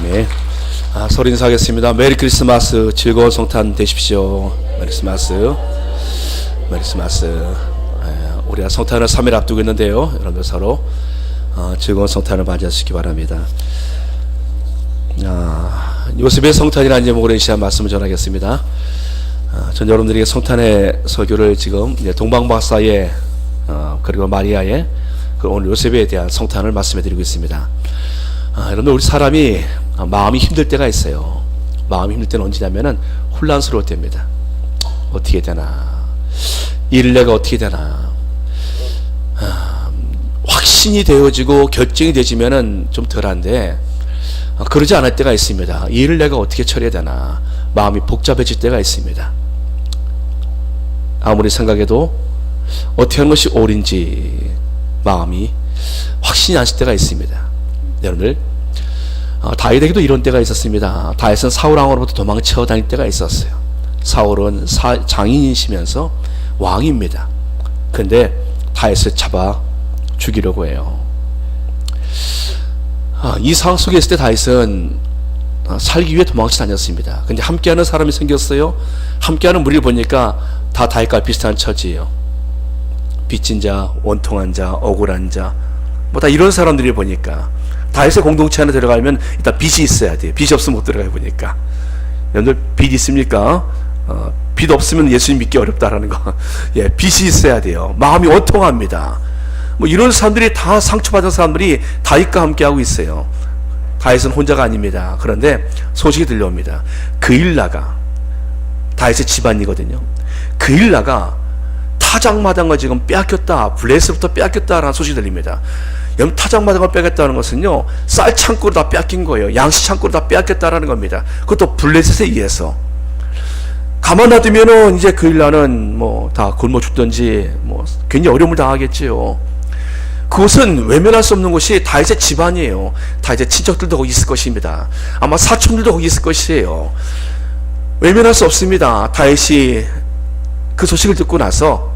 네. 소리 인사하겠습니다. 메리 크리스마스, 즐거운 성탄 되십시오. 메리 크리스마스. 메리 크리스마스. 우리가 성탄을 3일 앞두고 있는데요. 여러분들 서로 즐거운 성탄을 맞이하시기 바랍니다. 요셉의 성탄이라는 제목으로 이 시간 말씀을 전하겠습니다. 전 여러분들에게 성탄의 설교를 지금 동방박사의 그리고 마리아의 오늘 요셉에 대한 성탄을 말씀해 드리고 있습니다. 여러분들, 우리 사람이 마음이 힘들 때가 있어요. 마음이 힘들 때는 언제냐면은 혼란스러울 때입니다. 어떻게 되나, 일내가 어떻게 되나, 확신이 되어지고 결정이 되지면은 좀 덜한데 그러지 않을 때가 있습니다. 이 일을 내가 어떻게 처리해야 되나, 마음이 복잡해질 때가 있습니다. 아무리 생각해도 어떻게 하는 것이 옳은지 마음이 확신이 안 설 때가 있습니다. 여러분들, 다윗에게도 이런 때가 있었습니다. 다윗은 사울 왕으로부터 도망쳐 다닐 때가 있었어요. 사울은 장인이시면서 왕입니다. 그런데 다윗을 잡아 죽이려고 해요. 이 상황 속에 있을 때 다윗은 살기 위해 도망쳐 다녔습니다. 근데 함께하는 사람이 생겼어요. 함께하는 무리를 보니까 다 다윗과 비슷한 처지예요. 빚진 자, 원통한 자, 억울한 자, 뭐 다 이런 사람들이 보니까 다윗의 공동체 안에 들어가면 일단 빚이 있어야 돼요. 빚이 없으면 못 들어가요. 보니까. 여러분들, 빚 있습니까? 빚 없으면 예수님 믿기 어렵다라는 거. 예, 빚이 있어야 돼요. 마음이 원통합니다. 뭐 이런 사람들이 다 상처받은 사람들이 다윗과 함께하고 있어요. 다윗은 혼자가 아닙니다. 그런데 소식이 들려옵니다. 그일라가, 다윗의 집안이거든요. 그일라가 타작마당을 지금 빼앗겼다, 블레셋부터 빼앗겼다라는 소식이 들립니다. 여러분, 타작마당을 빼앗겼다는 것은요, 쌀 창고를 다 빼앗긴 거예요. 양식 창고를 다 빼앗겼다라는 겁니다. 그것도 블레셋에 의해서. 가만 놔두면은 이제 그일라는 뭐 다 굶어 죽든지 뭐 굉장히 어려움을 당하겠지요. 그것은 외면할 수 없는 것이 다윗의 집안이에요. 다윗의 친척들도 거기 있을 것입니다. 아마 사촌들도 거기 있을 것이에요. 외면할 수 없습니다. 다윗이 그 소식을 듣고 나서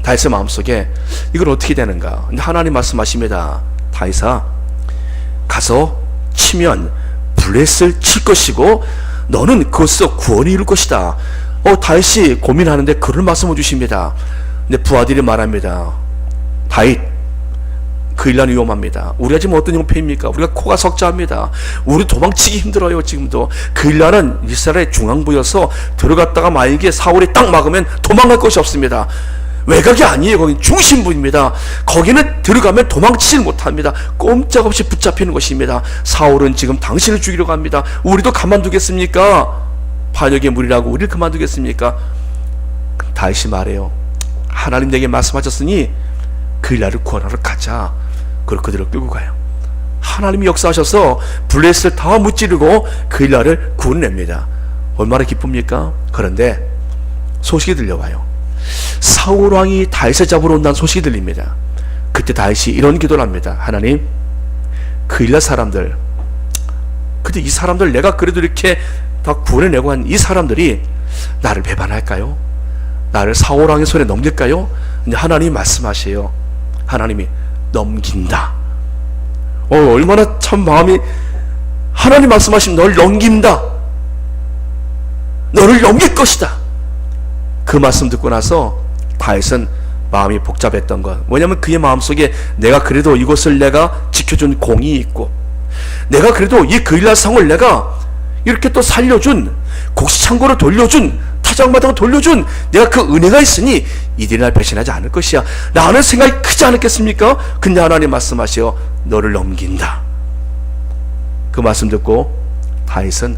다윗의 마음속에 이걸 어떻게 되는가. 근데 하나님 말씀하십니다. 다윗아, 가서 치면 블레셋을 칠 것이고 너는 그것에서 구원이 이룰 것이다. 다윗이 고민하는데 그런 말씀을 주십니다. 근데 부하들이 말합니다. 다윗, 그일라는 위험합니다. 우리가 지금 어떤 형편입니까? 우리가 코가 석자합니다. 우리 도망치기 힘들어요. 지금도 그일라는 이스라엘의 중앙부여서 들어갔다가 만약에 사울이 딱 막으면 도망갈 것이 없습니다. 외곽이 아니에요. 거긴 중심부입니다. 거기는 들어가면 도망치질 못합니다. 꼼짝없이 붙잡히는 것입니다. 사울은 지금 당신을 죽이려고 합니다. 우리도 가만두겠습니까? 반역의 무리라고 우리를 그만두겠습니까? 다윗이 말해요. 하나님 내게 말씀하셨으니 그일라를 구원하러 가자. 그리고 그들을 끌고 가요. 하나님이 역사하셔서 블레셋을 다 무찌르고 그일라를 구원냅니다. 얼마나 기쁩니까? 그런데 소식이 들려와요. 사울왕이 다윗을 잡으러 온다는 소식이 들립니다. 그때 다윗이 이런 기도를 합니다. 하나님, 그일라 사람들, 근데 이 사람들 내가 그래도 이렇게 다 구원해내고 한 이 사람들이 나를 배반할까요? 나를 사울왕의 손에 넘길까요? 근데 하나님이 말씀하세요. 하나님이 넘긴다. 얼마나 참 마음이, 하나님 말씀하시면 너를 넘긴다, 너를 넘길 것이다. 그 말씀 듣고 나서 다윗은 마음이 복잡했던 것. 왜냐하면 그의 마음속에 내가 그래도 이곳을 내가 지켜준 공이 있고, 내가 그래도 이 그일라 성을 내가 이렇게 또 살려준, 곡식창고를 돌려준, 타작마당을 돌려준 내가 그 은혜가 있으니 이들이 날 배신하지 않을 것이야 라는 생각이 크지 않았겠습니까? 근데 하나님 말씀하시어 너를 넘긴다. 그 말씀 듣고 다윗은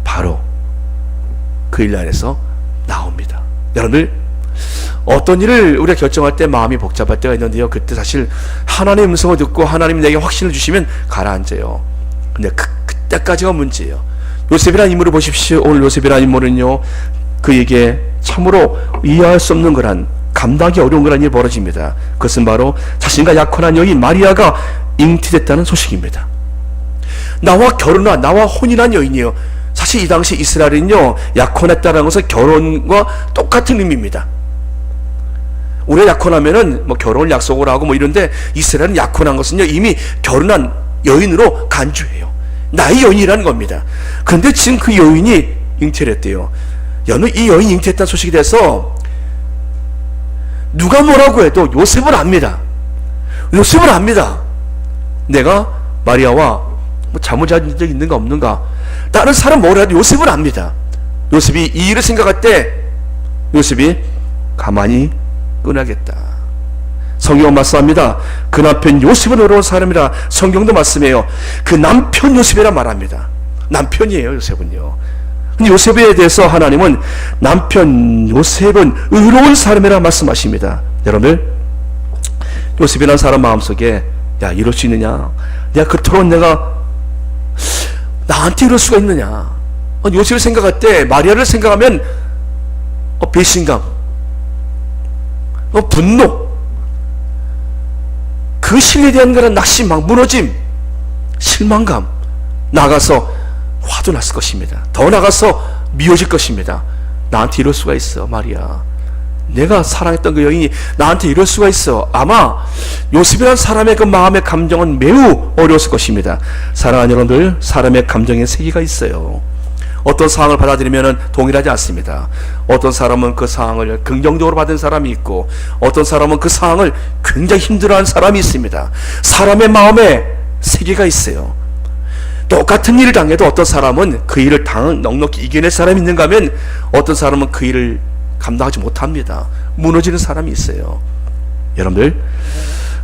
바로 그일라에서 나옵니다. 여러분들, 어떤 일을 우리가 결정할 때 마음이 복잡할 때가 있는데요, 그때 사실 하나님의 음성을 듣고 하나님이 내게 확신을 주시면 가라앉아요. 근데 그때까지가 문제예요. 요셉이라는 인물을 보십시오. 오늘 요셉이라는 인물은요, 그에게 참으로 이해할 수 없는 거란, 감당하기 어려운 거란 일이 벌어집니다. 그것은 바로 자신과 약혼한 여인 마리아가 잉태됐다는 소식입니다. 나와 결혼한, 나와 혼인한 여인이에요. 사실 이 당시 이스라엘은요, 약혼했다는 것은 결혼과 똑같은 의미입니다. 우리가 약혼하면은 뭐 결혼을 약속을 하고 뭐 이런데, 이스라엘은 약혼한 것은요, 이미 결혼한 여인으로 간주해요. 나의 여인이라는 겁니다. 그런데 지금 그 여인이 잉태를 했대요. 이 여인이 잉태했다는 소식이 돼서 누가 뭐라고 해도 요셉은 압니다. 요셉은 압니다. 내가 마리아와 뭐 잘못한 적 있는가 없는가, 다른 사람 뭐라 해도 요셉은 압니다. 요셉이 이 일을 생각할 때 요셉이 가만히 끄나겠다. 성경은 말씀합니다. 그 남편 요셉은 의로운 사람이라. 성경도 말씀해요. 그 남편 요셉이라 말합니다. 남편이에요, 요셉은요. 근데 요셉에 대해서 하나님은 남편 요셉은 의로운 사람이라 말씀하십니다. 여러분들, 요셉이라는 사람 마음속에 야, 이럴 수 있느냐, 내가 그토록 내가 나한테 이럴 수가 있느냐. 요셉을 생각할 때 마리아를 생각하면 배신감, 분노, 그 신에 대한 그런 낙심망, 무너짐, 실망감, 나가서 화도 났을 것입니다. 더 나가서 미워질 것입니다. 나한테 이럴 수가 있어, 마리아. 내가 사랑했던 그 여인이 나한테 이럴 수가 있어. 아마 요셉이라는 사람의 그 마음의 감정은 매우 어려웠을 것입니다. 사랑하는 여러분들, 사람의 감정에 세계가 있어요. 어떤 상황을 받아들이면 동일하지 않습니다. 어떤 사람은 그 상황을 긍정적으로 받은 사람이 있고, 어떤 사람은 그 상황을 굉장히 힘들어하는 사람이 있습니다. 사람의 마음에 세계가 있어요. 똑같은 일을 당해도 어떤 사람은 그 일을 넉넉히 이겨낼 사람이 있는가 하면, 어떤 사람은 그 일을 감당하지 못합니다. 무너지는 사람이 있어요. 여러분들,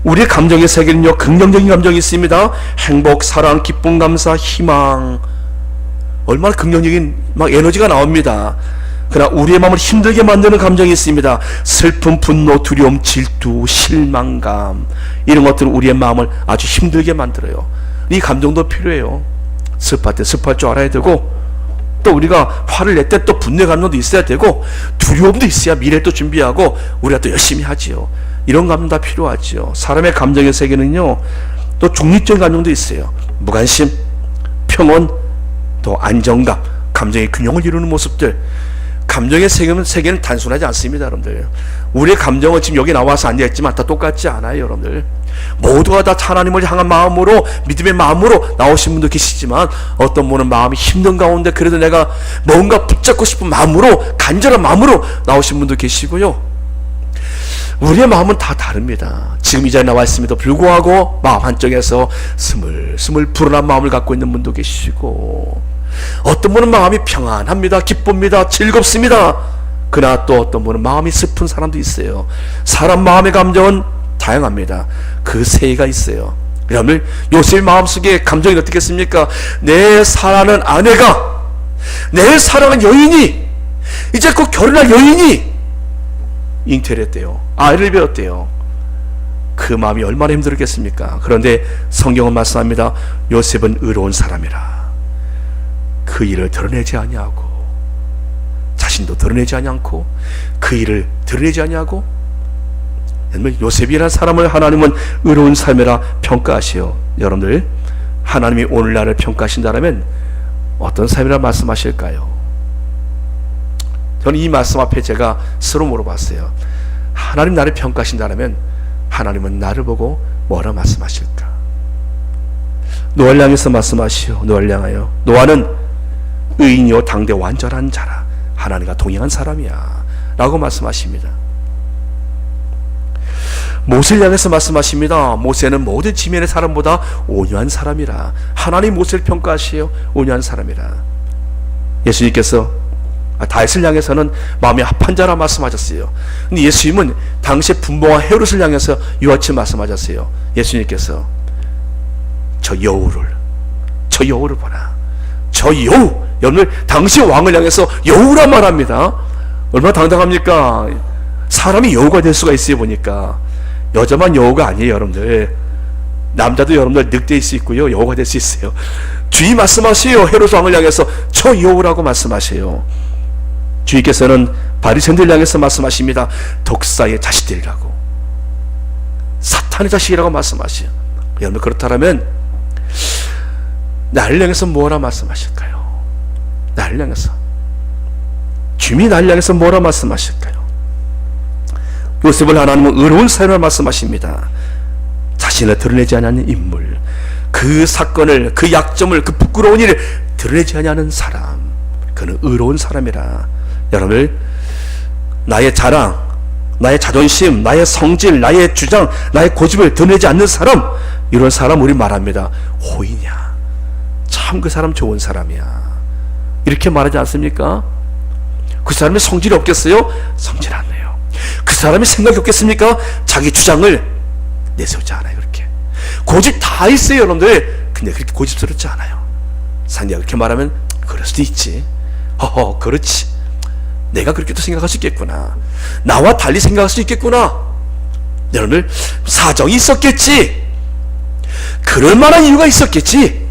우리의 감정의 세계는요, 긍정적인 감정이 있습니다. 행복, 사랑, 기쁨, 감사, 희망, 얼마나 긍정적인 에너지가 나옵니다. 그러나 우리의 마음을 힘들게 만드는 감정이 있습니다. 슬픔, 분노, 두려움, 질투, 실망감, 이런 것들은 우리의 마음을 아주 힘들게 만들어요. 이 감정도 필요해요. 슬플 때 슬플 줄 알아야 되고, 또 우리가 화를 낼 때 또 분노의 감정도 있어야 되고, 두려움도 있어야 미래 또 준비하고 우리가 또 열심히 하지요. 이런 감정 다 필요하지요. 사람의 감정의 세계는요, 또 중립적인 감정도 있어요. 무관심, 평온, 또 안정감, 감정의 균형을 이루는 모습들. 감정의 세계는 단순하지 않습니다, 여러분들. 우리의 감정은 지금 여기 나와서 앉아있지만 다 똑같지 않아요, 여러분들. 모두가 다 하나님을 향한 마음으로, 믿음의 마음으로 나오신 분도 계시지만, 어떤 분은 마음이 힘든 가운데 그래도 내가 뭔가 붙잡고 싶은 마음으로, 간절한 마음으로 나오신 분도 계시고요. 우리의 마음은 다 다릅니다. 지금 이 자리에 나와 있음에도 불구하고 마음 한쪽에서 스물스물 불안한 마음을 갖고 있는 분도 계시고, 어떤 분은 마음이 평안합니다. 기쁩니다. 즐겁습니다. 그러나 또 어떤 분은 마음이 슬픈 사람도 있어요. 사람 마음의 감정은 다양합니다. 그 세계가 있어요. 여러분, 요셉의 마음속에 감정이 어떻겠습니까? 내 사랑하는 아내가, 내 사랑하는 여인이, 이제 곧 결혼할 여인이 잉태를 했대요. 아이를 배웠대요. 그 마음이 얼마나 힘들었겠습니까? 그런데 성경은 말씀합니다. 요셉은 의로운 사람이라. 그 일을 드러내지 아니하고, 자신도 드러내지 아니하고, 그 일을 드러내지 아니하고, 요셉이라는 사람을 하나님은 의로운 삶이라 평가하시오. 여러분들, 하나님이 오늘 나를 평가하신다면 어떤 삶이라 말씀하실까요? 저는 이 말씀 앞에 제가 스스로 물어봤어요. 하나님 나를 평가하신다면 하나님은 나를 보고 뭐라 말씀하실까? 노아를 향해서 말씀하시오. 노아를 향하여, 노아는 의인이요 당대 완전한 자라, 하나님과 동행한 사람이야 라고 말씀하십니다. 모세를 향해서 말씀하십니다. 모세는 모든 지면의 사람보다 온유한 사람이라. 하나님 모세를 평가하시오. 온유한 사람이라. 예수님께서 다윗을 향해서는 마음이 합한 자라 말씀하셨어요. 근데 예수님은 당시 분봉와 헤롯을 향해서 이와 같이 말씀하셨어요. 예수님께서 저 여우를 보라. 저 여우, 여러분, 당시 왕을 향해서 여우라 말합니다. 얼마나 당당합니까? 사람이 여우가 될 수가 있어요. 보니까 여자만 여우가 아니에요, 여러분들. 남자도 여러분들 늑대일 수 있고요, 여우가 될 수 있어요. 주의 말씀하세요. 헤롯 왕을 향해서 저 여우라고 말씀하세요. 주님께서는 바리새인들 향해서 말씀하십니다. 독사의 자식들이라고, 사탄의 자식이라고 말씀하세요. 여러분, 그렇다면 나를 향해서 뭐라 말씀하실까요? 나를 향해서, 주님이 나를 향해서 뭐라 말씀하실까요? 요셉을 하나님은 의로운 삶을 말씀하십니다. 자신을 드러내지 않는 인물, 그 사건을, 그 약점을, 그 부끄러운 일을 드러내지 않는 사람, 그는 의로운 사람이라. 여러분, 나의 자랑, 나의 자존심, 나의 성질, 나의 주장, 나의 고집을 드러내지 않는 사람, 이런 사람 우리 말합니다. 호이냐, 참 그 사람 좋은 사람이야, 이렇게 말하지 않습니까? 그 사람이 성질이 없겠어요? 성질 안 내요. 그 사람이 생각이 없겠습니까? 자기 주장을 내세우지 않아요. 그렇게 고집 다 있어요, 여러분들. 근데 그렇게 고집스럽지 않아요. 상대가 그렇게 말하면 그럴 수도 있지, 허허, 그렇지, 내가 그렇게도 생각할 수 있겠구나, 나와 달리 생각할 수 있겠구나, 여러분들 사정이 있었겠지, 그럴 만한 이유가 있었겠지.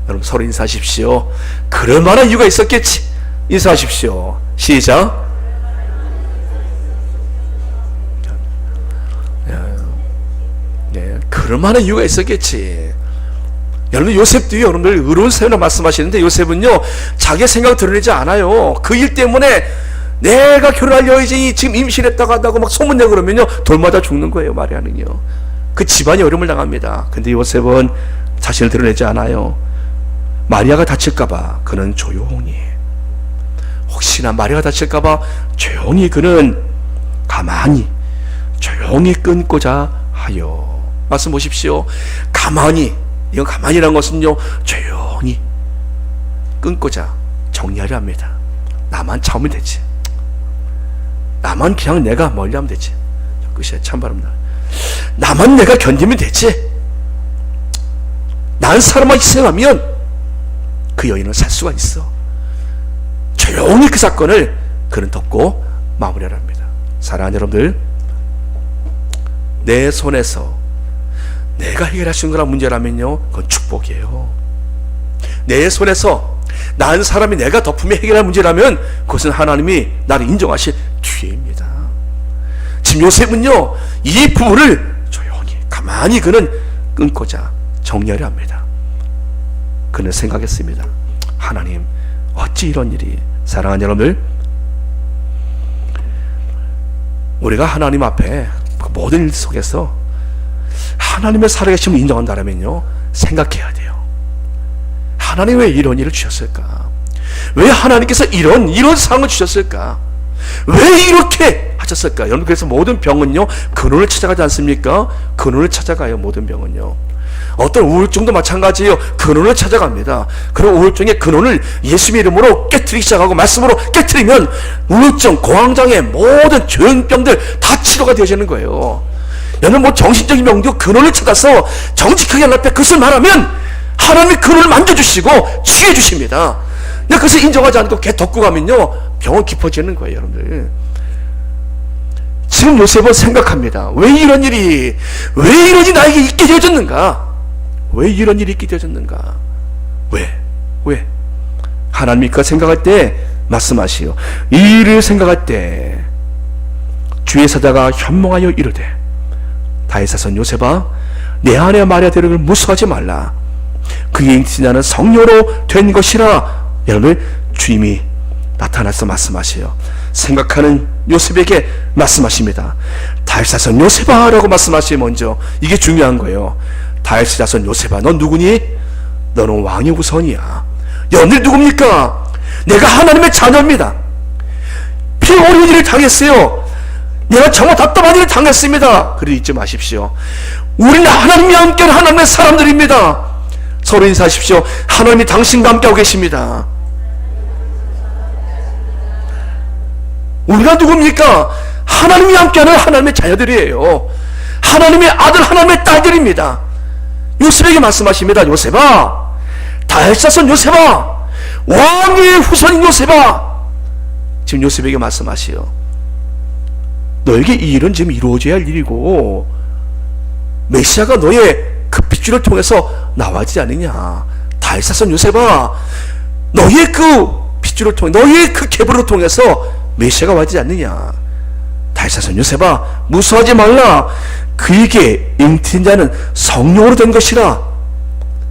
여러분 서로 인사하십시오. 그럴 만한 이유가 있었겠지. 인사하십시오. 시작. 네, 그럴 만한 이유가 있었겠지. 여러분 요셉도 여러분들 의로운 사람이라고 말씀하시는데, 요셉은요 자기의 생각을 드러내지 않아요. 그 일 때문에 내가 결혼할 여인이 지금 임신했다고 한다고 막 소문내고 그러면요 돌 맞아 죽는 거예요. 마리아는요. 그 집안이 어려움을 당합니다. 근데 요셉은 자신을 드러내지 않아요. 마리아가 다칠까봐 그는 조용히, 혹시나 마리아가 다칠까봐 조용히 그는 가만히 조용히 끊고자 하여. 말씀 보십시오. 가만히, 이건 가만히라는 것은요 조용히 끊고자 정리하려 합니다. 나만 참으면 되지, 나만 그냥 내가 멀리하면 되지. 끝이야. 참 바랍니다. 나만 내가 견디면 되지. 난 사람만 희생하면 그 여인은 살 수가 있어. 조용히 그 사건을 그는 덮고 마무리를 합니다. 사랑하는 여러분들, 내 손에서 내가 해결할 수 있는 거란 문제라면요 그건 축복이에요. 내 손에서 난 사람이 내가 덮으며 해결할 문제라면 그것은 하나님이 나를 인정하실 기회입니다. 지금 요셉은요 이 부분을 조용히 가만히 그는 끊고자 정리하려 합니다. 그는 생각했습니다. 하나님, 어찌 이런 일이. 사랑하는 여러분들, 우리가 하나님 앞에 그 모든 일 속에서 하나님의 살아계심을 인정한다면요 생각해야 돼요. 하나님 왜 이런 일을 주셨을까? 왜 하나님께서 이런 상을 주셨을까? 왜 이렇게 하셨을까? 여러분, 그래서 모든 병은요 근원을 찾아가지 않습니까? 근원을 찾아가요. 모든 병은요. 어떤 우울증도 마찬가지예요. 근원을 찾아갑니다. 그런 우울증의 근원을 예수의 이름으로 깨트리기 시작하고 말씀으로 깨트리면 우울증, 공황장애, 모든 조현병들 다 치료가 되어지는 거예요. 여러분, 뭐 정신적인 병도 근원을 찾아서 정직하게 하나님 앞에 그것을 말하면 하나님이 근원을 만져주시고 치유해 주십니다. 근데 그것을 인정하지 않고 걔 덮고 가면요 병은 깊어지는 거예요. 여러분들, 지금 요셉은 생각합니다. 왜 이런 일이 나에게 있게 되어졌는가? 왜 이런 일이 있게 되어졌는가? 왜? 하나님이 그 생각할 때 말씀하시오. 이 일을 생각할 때 주의 사자가 현몽하여 이르되, 다윗 사손 요셉아, 내 아내 마리아대를 무수하지 말라. 그의 잉태자는 성녀로 된 것이라. 여러분, 주님이 나타나서 말씀하시오. 생각하는 요셉에게 말씀하십니다. 다윗 자손 요셉아 라고 말씀하시면 먼저 이게 중요한 거예요. 다윗 자손 요셉아, 넌 누구니? 너는 왕의 우선이야. 너는 누굽니까? 내가 하나님의 자녀입니다. 피 어려운 일을 당했어요. 내가 정말 답답한 일을 당했습니다. 그래도 잊지 마십시오. 우리는 하나님과 함께하는 하나님의 사람들입니다. 서로 인사하십시오. 하나님이 당신과 함께하고 계십니다. 우리가 누굽니까? 하나님이 함께하는 하나님의 자녀들이에요. 하나님의 아들, 하나님의 딸들입니다. 요셉에게 말씀하십니다. 요셉아, 다윗 자손 요셉아, 왕의 후손인 요셉아. 지금 요셉에게 말씀하시오. 너에게 이 일은 지금 이루어져야 할 일이고, 메시아가 너의 그 핏줄을 통해서 나와지 않느냐. 다윗 자손 요셉아, 너의 그 핏줄을 통해, 너의 그 계보를 통해서 메시아가 와지 않느냐. 다윗 자손 요셉아, 무수하지 말라. 그에게 잉태된 자는 성령으로 된 것이라.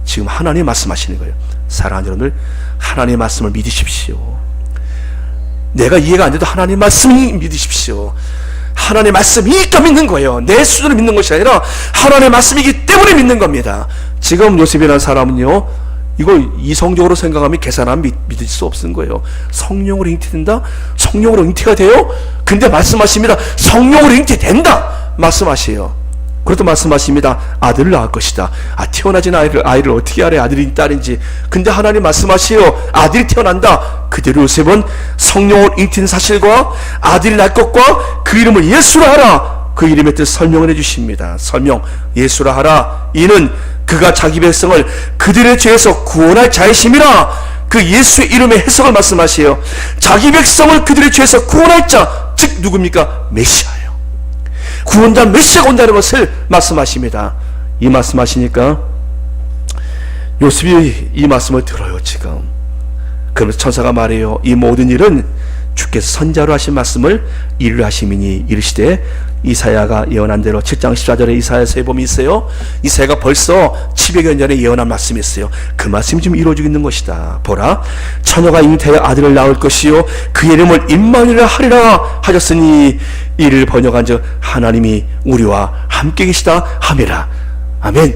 지금 하나님 말씀하시는 거예요. 사랑하는 여러분들, 하나님의 말씀을 믿으십시오. 내가 이해가 안 돼도 하나님 말씀을 믿으십시오. 하나님의 말씀이니까 믿는 거예요. 내 수준으로 믿는 것이 아니라 하나님의 말씀이기 때문에 믿는 겁니다. 지금 요셉이라는 사람은요, 이거 이성적으로 생각하면 계산하면 믿을 수 없는 거예요. 성령으로 잉태된다? 성령으로 잉태가 돼요? 근데 말씀하십니다. 성령으로 잉태된다 말씀하세요. 그래도 말씀하십니다. 아들을 낳을 것이다. 태어나진 아이를 어떻게 알아요? 아들인지 딸인지. 근데 하나님 말씀하시요, 아들이 태어난다. 그대로 요셉은 성령으로 잉태된 사실과 아들이 낳을 것과 그 이름을 예수라 하라, 그 이름의 뜻 설명을 해주십니다. 설명, 예수라 하라. 이는 그가 자기 백성을 그들의 죄에서 구원할 자이심이라. 그 예수의 이름의 해석을 말씀하시요, 자기 백성을 그들의 죄에서 구원할 자, 즉 누굽니까? 메시아예요. 구원자 메시아가 온다는 것을 말씀하십니다. 이 말씀하시니까 요셉이 이 말씀을 들어요. 지금 그러면서 천사가 말해요. 이 모든 일은 주께서 선자로 하신 말씀을 이루려 하심이니, 이르시되 이사야가 예언한 대로 7장 14절에 이사야서에 보면 있어요. 이사야가 벌써 700여 년 전에 예언한 말씀이 있어요. 그 말씀이 지금 이루어지고 있는 것이다. 보라, 처녀가 잉태하여 아들을 낳을 것이요 그 이름을 임마누엘이라 하리라 하셨으니, 이를 번역한 즉 하나님이 우리와 함께 계시다 함이라. 아멘.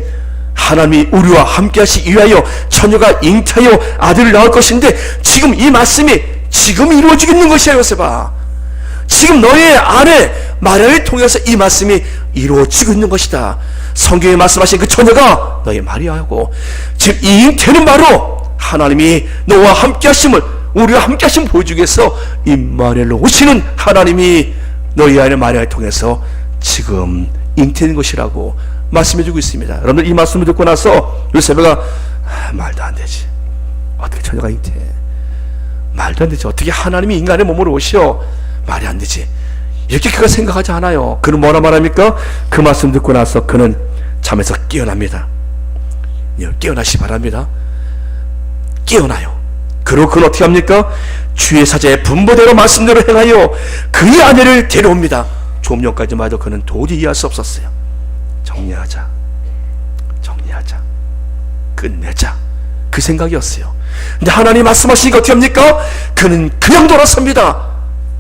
하나님이 우리와 함께 하시기 위하여 처녀가 잉태하여 아들을 낳을 것인데, 지금 이 말씀이 지금 이루어지고 있는 것이야. 요셉아, 지금 너의 아내 마리아를 통해서 이 말씀이 이루어지고 있는 것이다. 성경에 말씀하신 그 처녀가 너의 마리아고, 지금 이 잉태는 바로 하나님이 너와 함께 하심을, 우리와 함께 하심을 보여주기 위해서 임마누엘로 오시는 하나님이 너희 아내 마리아를 통해서 지금 잉태된 것이라고 말씀해주고 있습니다. 여러분들 이 말씀을 듣고 나서 요셉이가 말도 안 되지, 어떻게 처녀가 잉태, 말도 안 되지, 어떻게 하나님이 인간의 몸으로 오시어, 말이 안 되지, 이렇게 그가 생각하지 않아요. 그는 뭐라 말합니까? 그 말씀 듣고 나서 그는 잠에서 깨어납니다. 깨어나시 바랍니다. 깨어나요. 그리고 그는 어떻게 합니까? 주의 사자의 분부대로 말씀대로 행하여 그의 아내를 데려옵니다. 조금 전까지마저 그는 도저히 이해할 수 없었어요. 정리하자, 끝내자, 그 생각이었어요. 근데 하나님 말씀하시니까 어떻게 합니까? 그는 그냥 돌아섭니다.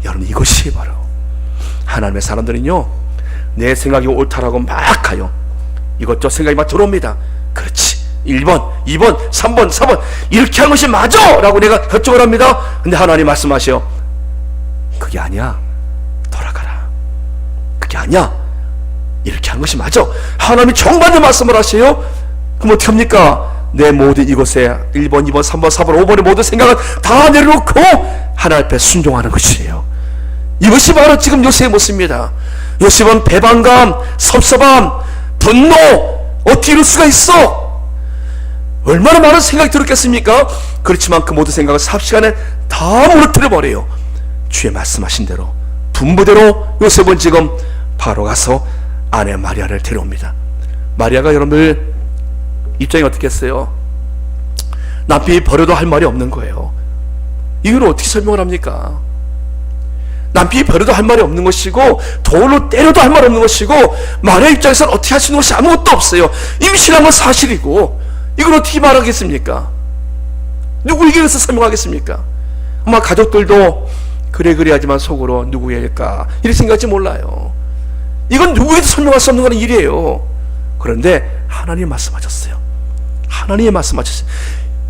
여러분, 이것이 바로 하나님의 사람들은요, 내 생각이 옳다라고 막 가요. 이것저것 생각이 막 들어옵니다. 그렇지, 1번, 2번, 3번, 4번 이렇게 하는 것이 맞아 라고 내가 결정을 합니다. 근데 하나님 말씀하셔, 그게 아니야, 돌아가라. 그게 아니야, 이렇게 하는 것이 맞아. 하나님이 정반대 말씀을 하세요. 그럼 어떻게 합니까? 내 모든 이곳에 1번, 2번, 3번, 4번, 5번의 모든 생각을 다 내려놓고 하나님 앞에 순종하는 것이에요. 이것이 바로 지금 요셉의 모습입니다. 요셉은 배반감, 섭섭함, 분노, 어떻게 이럴 수가 있어? 얼마나 많은 생각이 들었겠습니까? 그렇지만 그 모든 생각을 삽시간에 다 무너뜨려 버려요. 주의 말씀하신 대로, 분부대로 요셉은 지금 바로 가서 아내 마리아를 데려옵니다. 마리아가 여러분들 입장이 어떻겠어요? 남편이 버려도 할 말이 없는 거예요. 이걸 어떻게 설명을 합니까? 남편이 버려도 할 말이 없는 것이고, 돌로 때려도 할 말이 없는 것이고, 마리아 입장에서는 어떻게 할 수 있는 것이 아무것도 없어요. 임신한 건 사실이고, 이걸 어떻게 말하겠습니까? 누구에게 그래서 설명하겠습니까? 아마 가족들도 그래 하지만 속으로 누구일까 이렇게 생각할지 몰라요. 이건 누구에게도 설명할 수 없는 일이에요. 그런데 하나님이 말씀하셨어요. 하나님이 말씀하셨어요.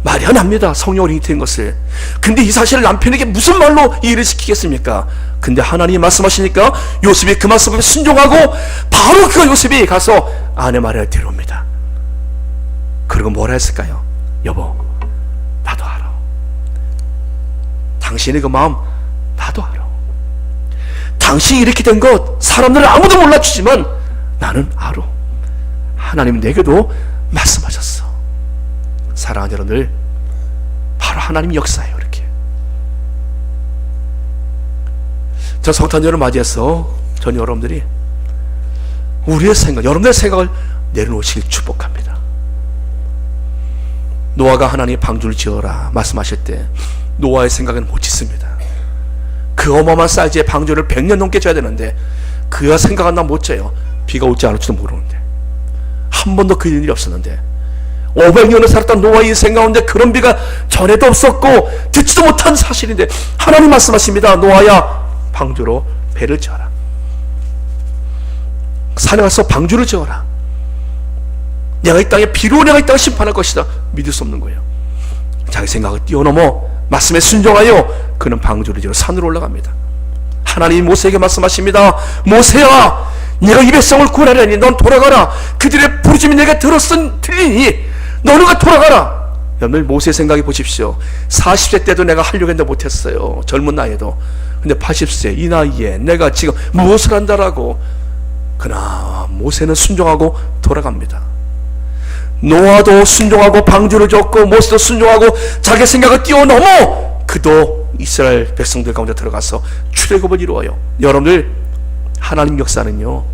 말이 안 합니다, 성령으로 잉태된 것을. 근데 이 사실을 남편에게 무슨 말로 이해를 시키겠습니까? 근데 하나님이 말씀하시니까 요셉이 그 말씀에 순종하고 바로 그 요셉이 가서 아내 마리아를 데려옵니다. 그리고 뭐라 했을까요? 여보, 나도 알아. 당신의 그 마음 나도 알아. 당신이 이렇게 된 것 사람들은 아무도 몰라주지만 나는 알아. 하나님은 내게도 말씀하셨어. 사랑하는 여러분들, 바로 하나님 역사예요. 이렇게 저 성탄절을 맞이해서 전 여러분들이 우리의 생각, 여러분들의 생각을 내려놓으시길 축복합니다. 노아가 하나님의 방주를 지어라 말씀하실 때 노아의 생각은 못 짓습니다. 그 어마어마한 사이즈의 방주를 100년 넘게 져야 되는데 그가 생각은 나 못 져요. 비가 올지 안 올지도 모르는데, 한 번도 그 일이 없었는데 500년을 살았던 노아의 인생 가운데 그런 비가 전에도 없었고 듣지도 못한 사실인데 하나님 말씀하십니다. 노아야, 방주로 배를 지어라. 산에 가서 방주를 지어라. 내가 이 땅에 비로 내가 이 땅을 심판할 것이다. 믿을 수 없는 거예요. 자기 생각을 뛰어넘어 말씀에 순종하여 그는 방주를 지어 산으로 올라갑니다. 하나님이 모세에게 말씀하십니다. 모세야, 네가 이 백성을 구원하려니 넌 돌아가라. 그들의 부르짖음이 내가 들리니 너는 돌아가라. 여러분, 모세의 생각해 보십시오. 40세 때도 내가 하려고 했는데 못했어요. 젊은 나이에도. 근데 80세 이 나이에 내가 지금 무엇을 한다라고. 그러나 모세는 순종하고 돌아갑니다. 노아도 순종하고 방주를 졌고 모세도 순종하고 자기 생각을 뛰어넘어 그도 이스라엘 백성들 가운데 들어가서 출애굽을 이루어요. 여러분들, 하나님 역사는요,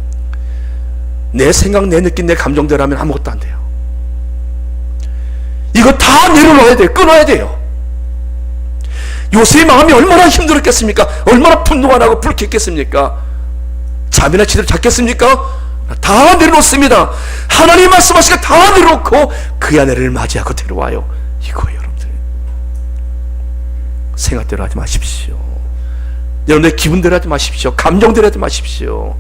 내 생각, 내 느낌, 내 감정대로 하면 아무것도 안 돼요. 이거 다 내려놔야 돼요. 끊어야 돼요. 요새의 마음이 얼마나 힘들었겠습니까? 얼마나 분노가 나고 불쾌했겠습니까? 잠이나 제대로 잤겠습니까? 다 내려놓습니다. 하나님 말씀하시니까 다 내려놓고 그의 아내를 맞이하고 데려와요. 이거예요. 여러분들, 생각대로 하지 마십시오. 여러분들 기분대로 하지 마십시오. 감정대로 하지 마십시오.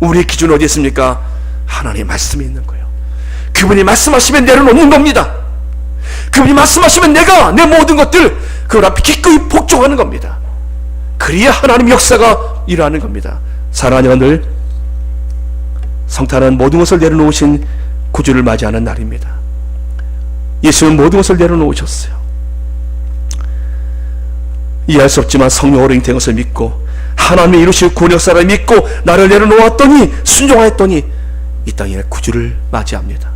우리의 기준은 어디 있습니까? 하나님의 말씀이 있는 거예요. 그분이 말씀하시면 내려놓는 겁니다. 그분이 말씀하시면 내가 내 모든 것들 그분 앞에 기꺼이 복종하는 겁니다. 그래야 하나님의 역사가 일어나는 겁니다. 사랑하는 여러분들, 성탄은 모든 것을 내려놓으신 구주를 맞이하는 날입니다. 예수는 모든 것을 내려놓으셨어요. 이해할 수 없지만 성령으로 잉태된 것을 믿고 하나님의 이루실 구원 역사를 믿고 나를 내려놓았더니 순종하였더니 이 땅에 구주를 맞이합니다.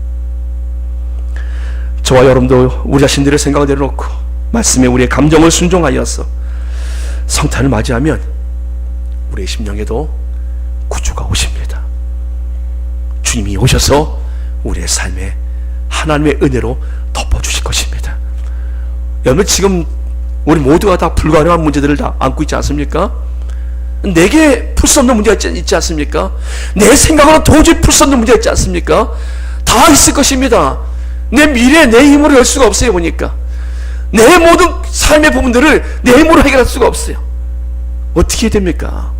저와 여러분도 우리 자신들의 생각을 내려놓고 말씀에 우리의 감정을 순종하여서 성탄을 맞이하면 우리의 심령에도 구주가 오십니다. 주님이 오셔서 우리의 삶에 하나님의 은혜로 덮어주실 것입니다. 여러분, 지금 우리 모두가 다 불가능한 문제들을 다 안고 있지 않습니까? 내게 풀 수 없는 문제가 있지 않습니까? 내 생각으로 도저히 풀 수 없는 문제가 있지 않습니까? 다 있을 것입니다. 내 미래, 내 힘으로 열 수가 없어요. 보니까 내 모든 삶의 부분들을 내 힘으로 해결할 수가 없어요. 어떻게 됩니까?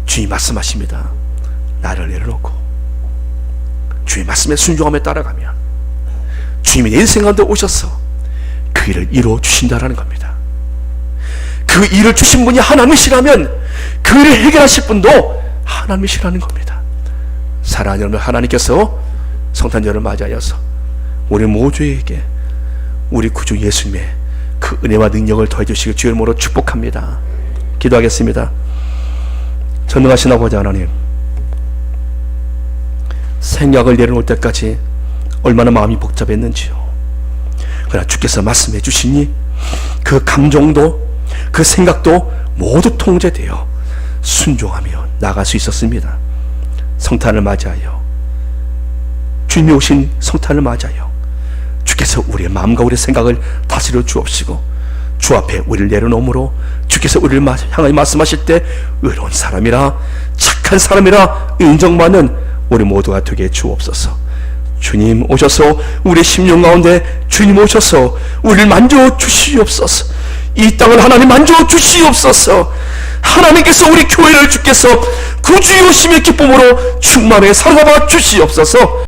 주님 말씀하십니다. 나를 내려놓고 주의 말씀에 순종하며 따라가면 주님이 내 인생 가운데 오셔서 그 일을 이루어 주신다라는 겁니다. 그 일을 주신 분이 하나님이시라면 그 일을 해결하실 분도 하나님이시라는 겁니다. 사랑하는 여러분, 하나님께서 성탄절을 맞이하여서 우리 모두에게 우리 구주 예수님의 그 은혜와 능력을 더해 주시길 주의 이름으로 축복합니다. 기도하겠습니다. 전능하신 아버지 하나님, 생각을 내려놓을 때까지 얼마나 마음이 복잡했는지요. 그러나 주께서 말씀해 주시니 그 감정도 그 생각도 모두 통제되어 순종하며 나갈 수 있었습니다. 성탄을 맞이하여 주님이 오신 성탄을 맞이하여 주께서 우리의 마음과 우리의 생각을 다스려 주옵시고 주 앞에 우리를 내려놓음으로 주께서 우리를 향하여 말씀하실 때 의로운 사람이라 착한 사람이라 인정받는 우리 모두가 되게 주옵소서. 주님 오셔서 우리 심령 가운데 주님 오셔서 우리를 만져 주시옵소서. 이 땅을 하나님 만져 주시옵소서. 하나님께서 우리 교회를 주께서 구주의 오심의 기쁨으로 충만하게 살아가 주시옵소서.